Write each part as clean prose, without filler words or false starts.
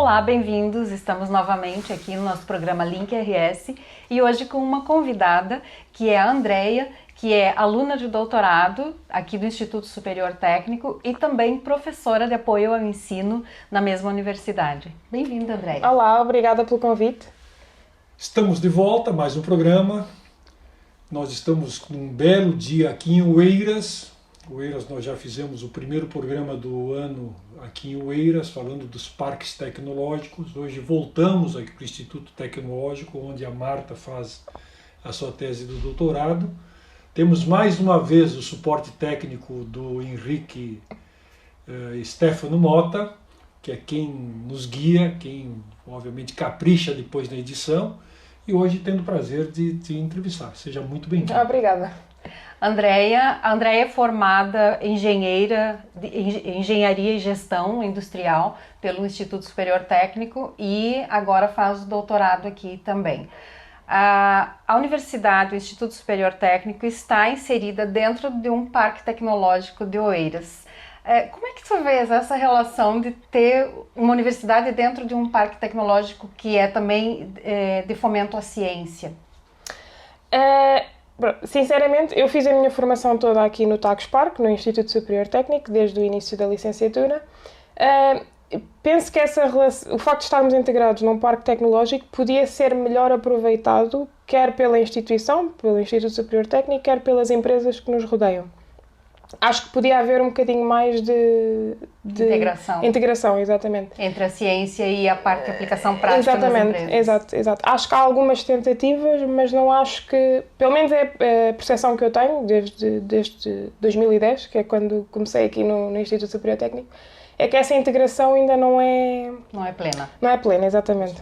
Olá, bem-vindos! Estamos novamente aqui no nosso programa Link RS e hoje com uma convidada que é a Andreia, que é aluna de doutorado aqui do Instituto Superior Técnico e também professora de apoio ao ensino na mesma universidade. Bem-vinda, Andreia! Olá, obrigada pelo convite. Estamos de volta, mais um programa. Nós estamos num belo dia aqui em Oeiras. Oeiras, nós já fizemos o primeiro programa do ano aqui em Oeiras, falando dos parques tecnológicos. Hoje voltamos aqui para o Instituto Tecnológico, onde a Marta faz a sua tese do doutorado. Temos mais uma vez o suporte técnico do Henrique Stefano Mota, que é quem nos guia, quem obviamente capricha depois na edição. E hoje tendo o prazer de te entrevistar. Seja muito bem-vinda. Obrigada. A Andreia é formada em Engenharia e Gestão Industrial pelo Instituto Superior Técnico e agora faz o doutorado aqui também. A Universidade, o Instituto Superior Técnico, está inserida dentro de um parque tecnológico de Oeiras. Como é que tu vês essa relação de ter uma universidade dentro de um parque tecnológico que é também de fomento à ciência? Sinceramente, eu fiz a minha formação toda aqui no Tagus Park, no Instituto Superior Técnico, desde o início da licenciatura. Penso que o facto de estarmos integrados num parque tecnológico podia ser melhor aproveitado, quer pela instituição, pelo Instituto Superior Técnico, quer pelas empresas que nos rodeiam. Acho que podia haver um bocadinho mais de integração, exatamente. Entre a ciência e a parte de aplicação prática das empresas. Exato. Acho que há algumas tentativas, mas não acho que, pelo menos é a percepção que eu tenho desde 2010, que é quando comecei aqui no Instituto Superior Técnico, é que essa integração ainda não é plena. Não é plena, exatamente.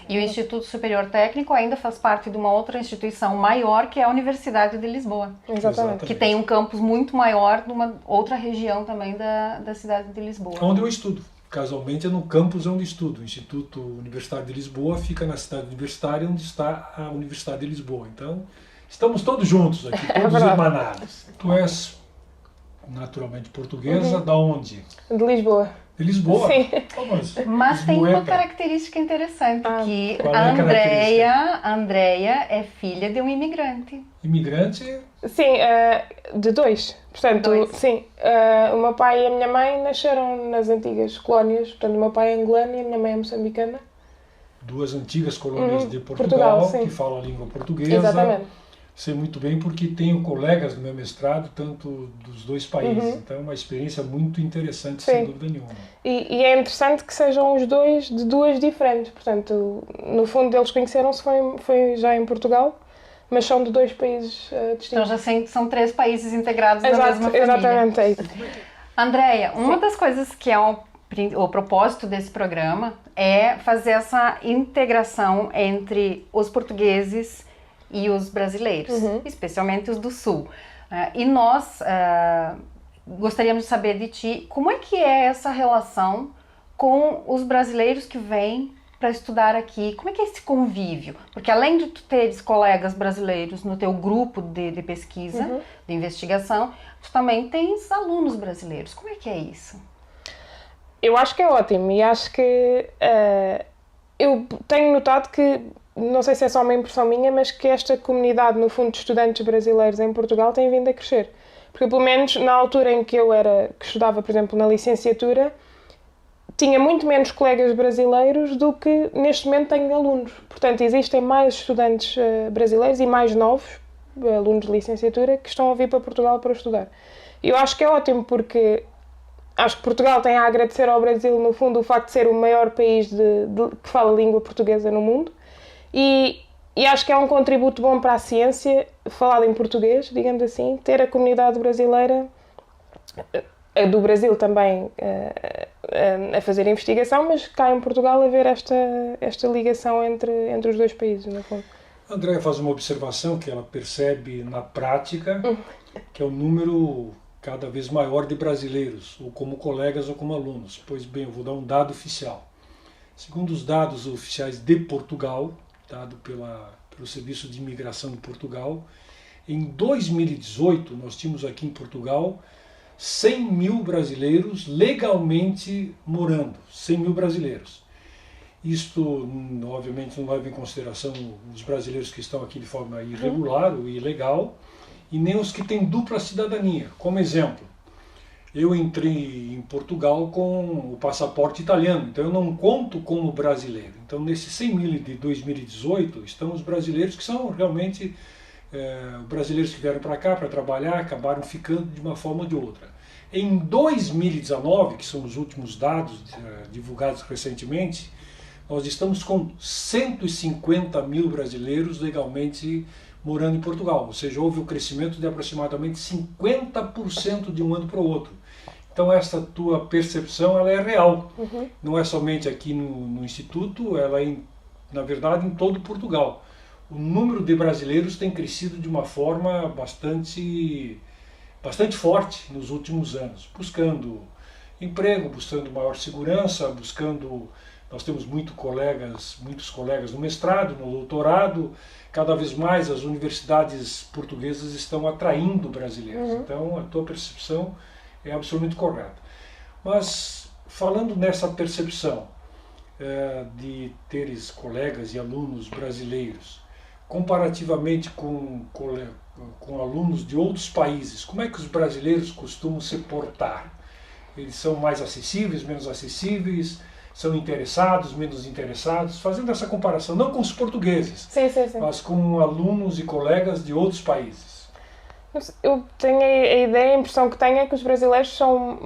E o Instituto Superior Técnico ainda faz parte de uma outra instituição maior, que é a Universidade de Lisboa. Exatamente. Que tem um campus muito maior numa outra região também da cidade de Lisboa. Onde eu estudo. Casualmente é no campus onde estudo. O Instituto Universitário de Lisboa fica na cidade universitária, onde está a Universidade de Lisboa. Então, estamos todos juntos aqui, todos emanados. Tu és naturalmente portuguesa, da onde? De Lisboa. De Lisboa? Sim. Mas tem uma característica interessante, que a Andreia é filha de um imigrante. Imigrante? Sim, de dois. Portanto, sim, o meu pai e a minha mãe nasceram nas antigas colónias. Portanto, o meu pai é angolano e a minha mãe é moçambicana. Duas antigas colônias de Portugal que falam a língua portuguesa. Exatamente. Sei muito bem porque tenho colegas no meu mestrado, tanto dos dois países. Então é uma experiência muito interessante, sem dúvida nenhuma. E é interessante que sejam os dois de duas diferentes. Portanto, no fundo, eles conheceram-se foi já em Portugal, mas são de dois países distintos. Então já são três países integrados na mesma família. Exatamente, é isso. Andreia, uma das coisas que é o propósito desse programa é fazer essa integração entre os portugueses e os brasileiros, especialmente os do Sul. E nós gostaríamos de saber de ti, como é que é essa relação com os brasileiros que vêm para estudar aqui? Como é que é esse convívio? Porque além de tu teres colegas brasileiros no teu grupo de pesquisa, de investigação, tu também tens alunos brasileiros. Como é que é isso? Eu acho que é ótimo e acho que eu tenho notado que, não sei se é só uma impressão minha, mas que esta comunidade, no fundo, de estudantes brasileiros em Portugal tem vindo a crescer. Porque, pelo menos, na altura em que que estudava, por exemplo, na licenciatura, tinha muito menos colegas brasileiros do que, neste momento, tenho alunos. Portanto, existem mais estudantes brasileiros e mais novos, alunos de licenciatura, que estão a vir para Portugal para estudar. E eu acho que é ótimo porque acho que Portugal tem a agradecer ao Brasil, no fundo, o facto de ser o maior país que fala língua portuguesa no mundo. E acho que é um contributo bom para a ciência, falado em português, digamos assim, ter a comunidade brasileira, do Brasil também, a fazer investigação, mas cá em Portugal a ver esta ligação entre os dois países, no fundo. A Andreia faz uma observação que ela percebe na prática, que é o número cada vez maior de brasileiros, ou como colegas ou como alunos. Pois bem, eu vou dar um dado oficial. Segundo os dados oficiais de Portugal, dado pelo Serviço de Imigração de Portugal, em 2018 nós tínhamos aqui em Portugal 100 mil brasileiros legalmente morando, 100 mil brasileiros. Isto, obviamente, não leva em consideração os brasileiros que estão aqui de forma irregular ou ilegal, e nem os que têm dupla cidadania. Como exemplo, eu entrei em Portugal com o passaporte italiano, então eu não conto como brasileiro. Então, nesses 100 mil de 2018, estão os brasileiros que são realmente brasileiros que vieram para cá para trabalhar, acabaram ficando de uma forma ou de outra. Em 2019, que são os últimos dados divulgados recentemente, nós estamos com 150 mil brasileiros legalmente morando em Portugal, ou seja, houve um crescimento de aproximadamente 50% de um ano para o outro. Então essa tua percepção ela é real, não é somente aqui no Instituto, ela é, na verdade, em todo Portugal. O número de brasileiros tem crescido de uma forma bastante forte nos últimos anos, buscando emprego, buscando maior segurança, buscando... Nós temos muitos colegas no mestrado, no doutorado, cada vez mais as universidades portuguesas estão atraindo brasileiros. Então a tua percepção é absolutamente correta. Mas falando nessa percepção de teres colegas e alunos brasileiros, comparativamente com alunos de outros países, como é que os brasileiros costumam se portar? Eles são mais acessíveis, menos acessíveis? São interessados, menos interessados? Fazendo essa comparação, não com os portugueses, sim. mas com alunos e colegas de outros países. Eu tenho a ideia, a impressão que tenho é que os brasileiros são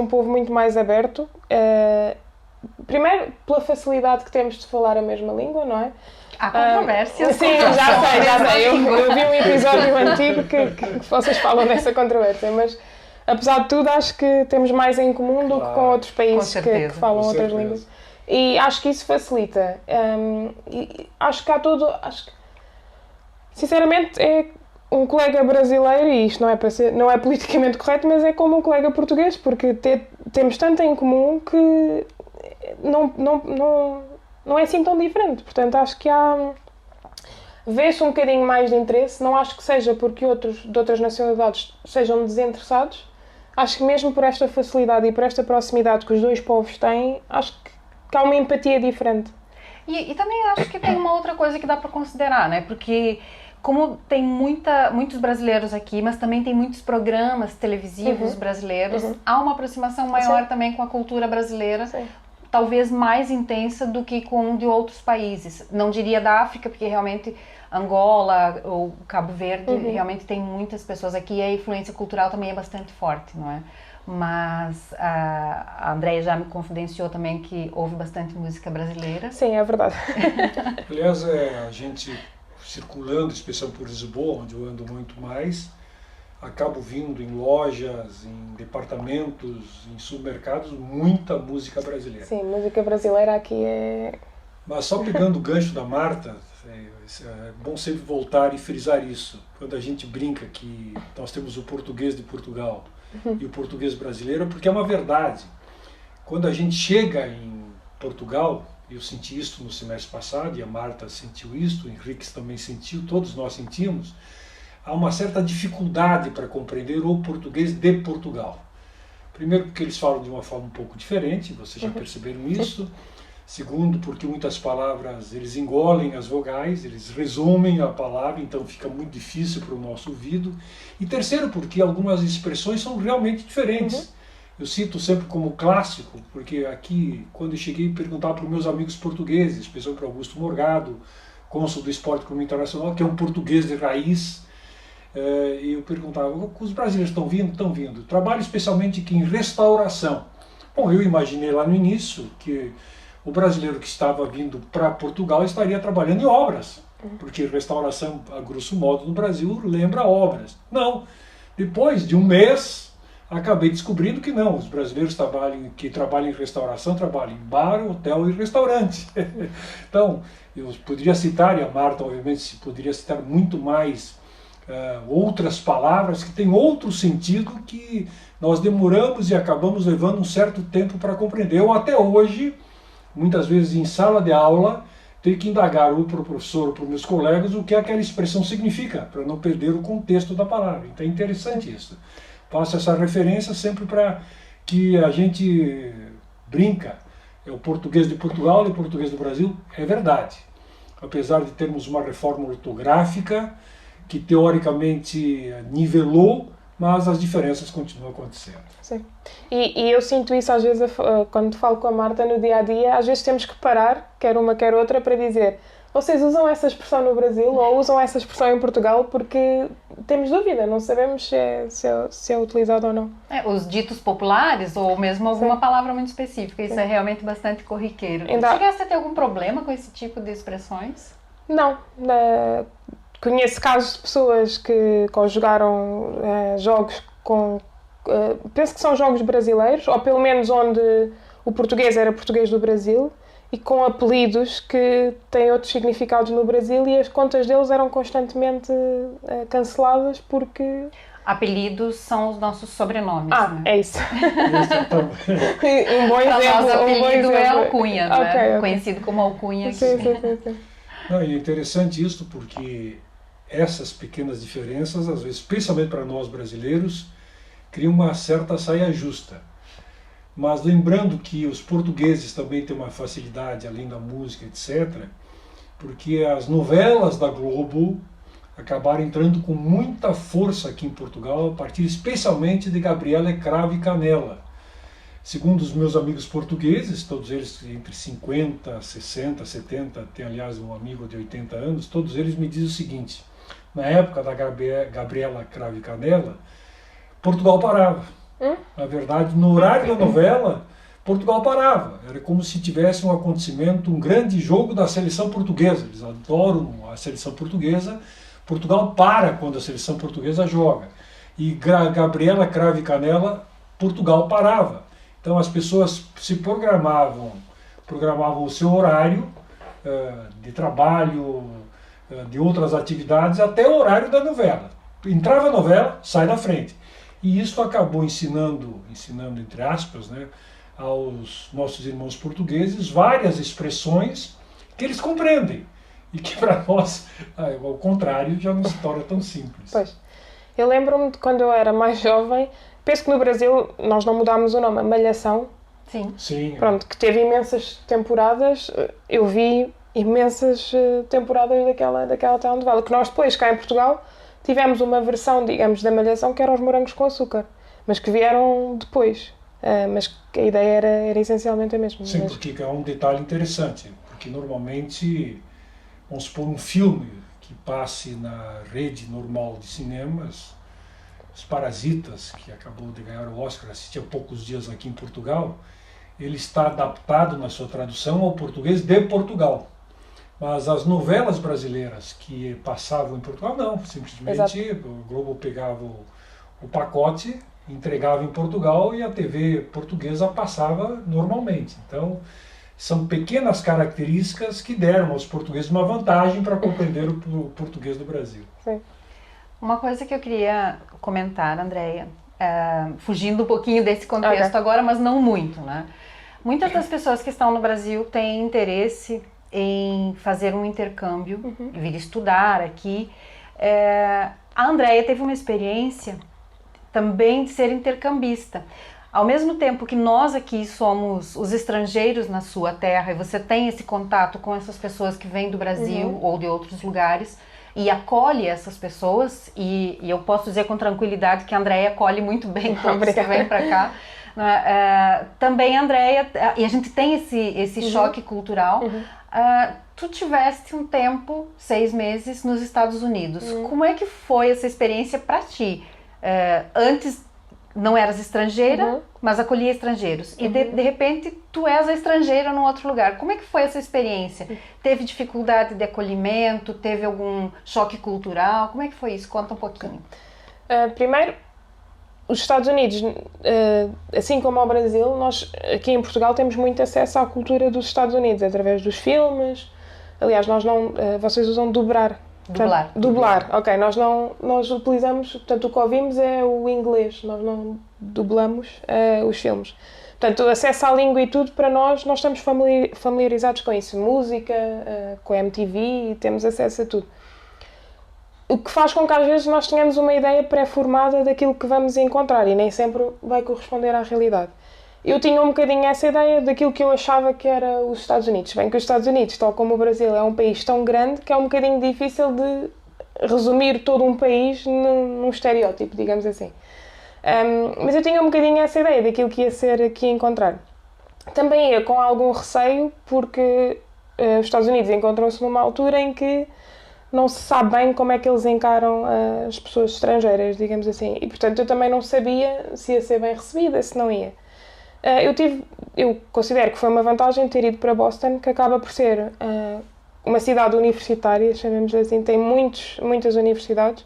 um povo muito mais aberto. Primeiro, pela facilidade que temos de falar a mesma língua, não é? Há controvérsias. Sim, já sei. Eu vi um episódio antigo que vocês falam dessa controvérsia, mas apesar de tudo acho que temos mais em comum do que com outros países que falam outras línguas. E acho que isso facilita. E acho que há todo... Sinceramente, é um colega brasileiro, e isto não é politicamente correto, mas é como um colega português, porque temos tanto em comum que não é assim tão diferente. Portanto, acho que vê-se um bocadinho mais de interesse. Não acho que seja porque outros de outras nacionalidades sejam desinteressados. Acho que mesmo por esta facilidade e por esta proximidade que os dois povos têm, acho que há uma empatia diferente. E também acho que tem uma outra coisa que dá para considerar, né? Porque como tem muitos brasileiros aqui, mas também tem muitos programas televisivos brasileiros, há uma aproximação maior também com a cultura brasileira. Sim. Talvez mais intensa do que com de outros países. Não diria da África, porque realmente Angola ou Cabo Verde realmente tem muitas pessoas aqui e a influência cultural também é bastante forte, não é? Mas a Andréia já me confidenciou também que houve bastante música brasileira. Sim, é verdade. Aliás, a gente circulando, especialmente por Lisboa, onde eu ando muito mais, acabo vindo em lojas, em departamentos, em supermercados, muita música brasileira. Sim, música brasileira aqui é... Mas só pegando o gancho da Marta, é bom sempre voltar e frisar isso. Quando a gente brinca que nós temos o português de Portugal e o português brasileiro, porque é uma verdade. Quando a gente chega em Portugal, eu senti isso no semestre passado, e a Marta sentiu isso, o Henrique também sentiu, todos nós sentimos, há uma certa dificuldade para compreender o português de Portugal. Primeiro porque eles falam de uma forma um pouco diferente, vocês já perceberam isso. Segundo, porque muitas palavras eles engolem as vogais, eles resumem a palavra, então fica muito difícil para o nosso ouvido. E terceiro, porque algumas expressões são realmente diferentes. Eu cito sempre como clássico, porque aqui, quando eu cheguei, perguntava para os meus amigos portugueses, especialmente para Augusto Morgado, cônsul do Esporte Clube Internacional, que é um português de raiz. E eu perguntava, os brasileiros estão vindo? Estão vindo. Trabalho especialmente aqui em restauração. Bom, eu imaginei lá no início que o brasileiro que estava vindo para Portugal estaria trabalhando em obras, porque restauração, a grosso modo, no Brasil, lembra obras. Não. Depois de um mês, acabei descobrindo que não. Os brasileiros que trabalham em restauração trabalham em bar, hotel e restaurante. Então, eu poderia citar, e a Marta, obviamente, poderia citar muito mais outras palavras que têm outro sentido que nós demoramos e acabamos levando um certo tempo para compreender. Eu até hoje, muitas vezes em sala de aula, tenho que indagar ou para o professor ou para os meus colegas o que aquela expressão significa, para não perder o contexto da palavra. Então é interessante isso. Faço essa referência sempre para que a gente brinca é o português de Portugal e o português do Brasil, é verdade. Apesar de termos uma reforma ortográfica que teoricamente nivelou, mas as diferenças continuam acontecendo. Sim. E eu sinto isso às vezes quando falo com a Marta no dia a dia, às vezes temos que parar, quer uma quer outra, para dizer: vocês usam essa expressão no Brasil ou usam essa expressão em Portugal? Porque temos dúvida, não sabemos se é utilizado ou não. Os ditos populares ou mesmo alguma palavra muito específica, isso é realmente bastante corriqueiro. Chegaste a ter algum problema com esse tipo de expressões? Não. Conheço casos de pessoas que conjugaram jogos com... penso que são jogos brasileiros, ou pelo menos onde o português era português do Brasil, e com apelidos que têm outros significados no Brasil, e as contas deles eram constantemente canceladas porque... Apelidos são os nossos sobrenomes, né? É isso. Um bom exemplo. Apelido é alcunha, né? Okay. Conhecido como alcunha aqui. Sim. Não, é interessante isso porque essas pequenas diferenças, às vezes, especialmente para nós brasileiros, criam uma certa saia justa. Mas lembrando que os portugueses também têm uma facilidade, além da música, etc., porque as novelas da Globo acabaram entrando com muita força aqui em Portugal, a partir especialmente de Gabriela Cravo e Canela. Segundo os meus amigos portugueses, todos eles entre 50, 60, 70, tem aliás um amigo de 80 anos, todos eles me dizem o seguinte: na época da Gabriela Cravo e Canela, Portugal parava. Na verdade, no horário da novela, Portugal parava. Era como se tivesse um acontecimento, um grande jogo da seleção portuguesa. Eles adoram a seleção portuguesa. Portugal para quando a seleção portuguesa joga. E Gabriela Cravo e Canela, Portugal parava. Então as pessoas se programavam o seu horário de trabalho, de outras atividades, até o horário da novela. Entrava a novela, sai da frente. E isso acabou ensinando entre aspas, né, aos nossos irmãos portugueses várias expressões que eles compreendem e que para nós, ao contrário, já não se torna tão simples. Pois. Eu lembro-me de quando eu era mais jovem, penso que no Brasil nós não mudámos o nome, a Malhação. Sim. Pronto, que teve imensas temporadas. Eu vi imensas temporadas daquela telenovela, que nós depois, cá em Portugal, tivemos uma versão, digamos, da Malhação que era os Morangos com Açúcar, mas que vieram depois. Mas a ideia era essencialmente a mesma. Sim, porque há um detalhe interessante, porque normalmente, vamos supor, um filme que passe na rede normal de cinemas, Os Parasitas, que acabou de ganhar o Oscar, assisti há poucos dias aqui em Portugal, ele está adaptado na sua tradução ao português de Portugal. Mas as novelas brasileiras que passavam em Portugal, não. Simplesmente Exato. O Globo pegava o pacote, entregava em Portugal e a TV portuguesa passava normalmente. Então, são pequenas características que deram aos portugueses uma vantagem para compreender o português do Brasil. Sim. Uma coisa que eu queria comentar, Andréia, fugindo um pouquinho desse contexto agora, mas não muito, né? Muitas das pessoas que estão no Brasil têm interesse em fazer um intercâmbio, vir estudar aqui. A Andréia teve uma experiência também de ser intercambista. Ao mesmo tempo que nós aqui somos os estrangeiros na sua terra, e você tem esse contato com essas pessoas que vêm do Brasil ou de outros lugares, e acolhe essas pessoas, e eu posso dizer com tranquilidade que a Andréia acolhe muito bem todos que vêm para cá. Também a Andréia, e a gente tem esse choque cultural. Tu tiveste um tempo, 6 meses, nos Estados Unidos. Como é que foi essa experiência para ti? Antes não eras estrangeira, mas acolhia estrangeiros. E de repente tu és a estrangeira num outro lugar. Como é que foi essa experiência? Teve dificuldade de acolhimento? Teve algum choque cultural? Como é que foi isso? Conta um pouquinho. Primeiro, os Estados Unidos, assim como ao Brasil, nós aqui em Portugal temos muito acesso à cultura dos Estados Unidos, através dos filmes. Aliás, nós não, vocês usam dublar. Dublar, ok. Nós utilizamos, portanto, o que ouvimos é o inglês, nós não dublamos os filmes. Portanto, o acesso à língua e tudo, para nós estamos familiarizados com isso. Música, com a MTV, temos acesso a tudo. O que faz com que às vezes nós tenhamos uma ideia pré-formada daquilo que vamos encontrar e nem sempre vai corresponder à realidade. eu tinha um bocadinho essa ideia daquilo que eu achava que era os Estados Unidos. Bem que os Estados Unidos, tal como o Brasil, é um país tão grande que é um bocadinho difícil de resumir todo um país num estereótipo, digamos assim. Mas eu tinha um bocadinho essa ideia daquilo que ia ser aqui encontrar. Também ia com algum receio, porque os Estados Unidos encontram-se numa altura em que não se sabe bem como é que eles encaram as pessoas estrangeiras, digamos assim. E, portanto, eu também não sabia se ia ser bem recebida, se não ia. Eu considero que foi uma vantagem ter ido para Boston, que acaba por ser uma cidade universitária, chamemos assim, tem muitas universidades,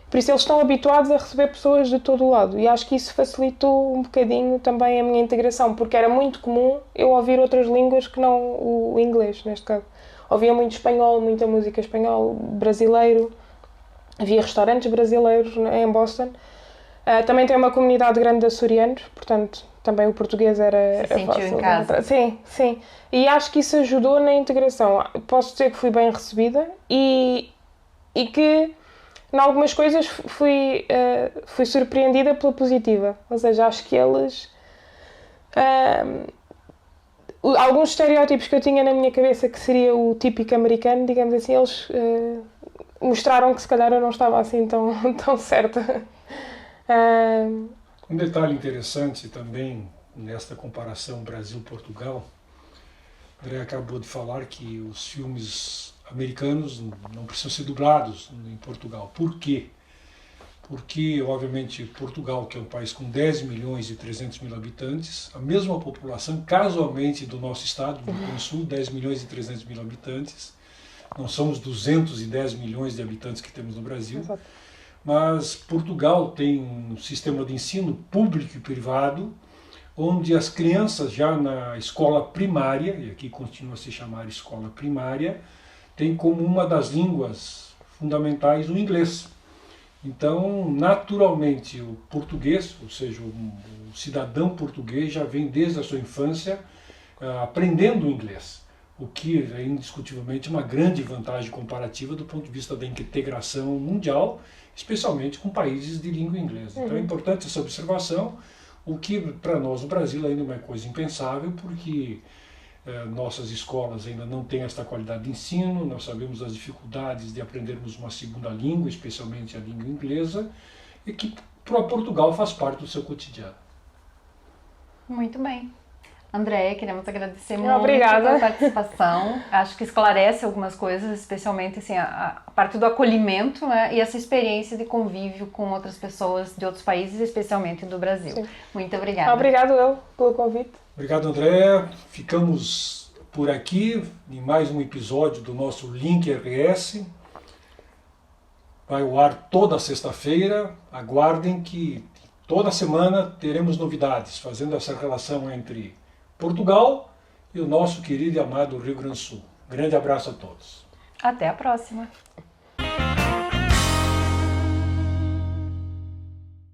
por isso eles estão habituados a receber pessoas de todo o lado, e acho que isso facilitou um bocadinho também a minha integração, porque era muito comum eu ouvir outras línguas que não o inglês, neste caso. Ouvia muito espanhol, muita música espanhol, brasileiro, havia restaurantes brasileiros em Boston. Também tem uma comunidade grande de açorianos, portanto, também o português era fácil. Em casa. Sim. E acho que isso ajudou na integração. Posso dizer que fui bem recebida e que, em algumas coisas, fui surpreendida pela positiva. Ou seja, acho que eles... alguns estereótipos que eu tinha na minha cabeça que seria o típico americano, digamos assim, eles mostraram que se calhar eu não estava assim tão certa. Um detalhe interessante também nesta comparação Brasil-Portugal, André acabou de falar que os filmes americanos não precisam ser dublados em Portugal. Por quê? Porque, obviamente, Portugal, que é um país com 10 milhões e 300 mil habitantes, a mesma população, casualmente, do nosso estado, do Rio Grande do Sul, 10 milhões e 300 mil habitantes. Não somos 210 milhões de habitantes que temos no Brasil. Exato. Mas Portugal tem um sistema de ensino público e privado, onde as crianças já na escola primária, e aqui continua a se chamar escola primária, tem como uma das línguas fundamentais o inglês. Então, naturalmente, o português, ou seja, o cidadão português já vem desde a sua infância aprendendo o inglês, o que é indiscutivelmente uma grande vantagem comparativa do ponto de vista da integração mundial, especialmente com países de língua inglesa. Então é importante essa observação, o que para nós no Brasil ainda é uma coisa impensável, porque nossas escolas ainda não têm esta qualidade de ensino, nós sabemos das dificuldades de aprendermos uma segunda língua, especialmente a língua inglesa, e que para Portugal faz parte do seu cotidiano. Muito bem. Andréia, queremos agradecer muito Obrigada pela participação. Acho que esclarece algumas coisas, especialmente assim, a parte do acolhimento, né, e essa experiência de convívio com outras pessoas de outros países, especialmente do Brasil. Sim. Muito obrigada. Obrigado eu pelo convite. Obrigado, Andréia. Ficamos por aqui em mais um episódio do nosso Link RS. Vai ao ar toda sexta-feira. Aguardem que toda semana teremos novidades, fazendo essa relação entre Portugal e o nosso querido e amado Rio Grande do Sul. Grande abraço a todos. Até a próxima.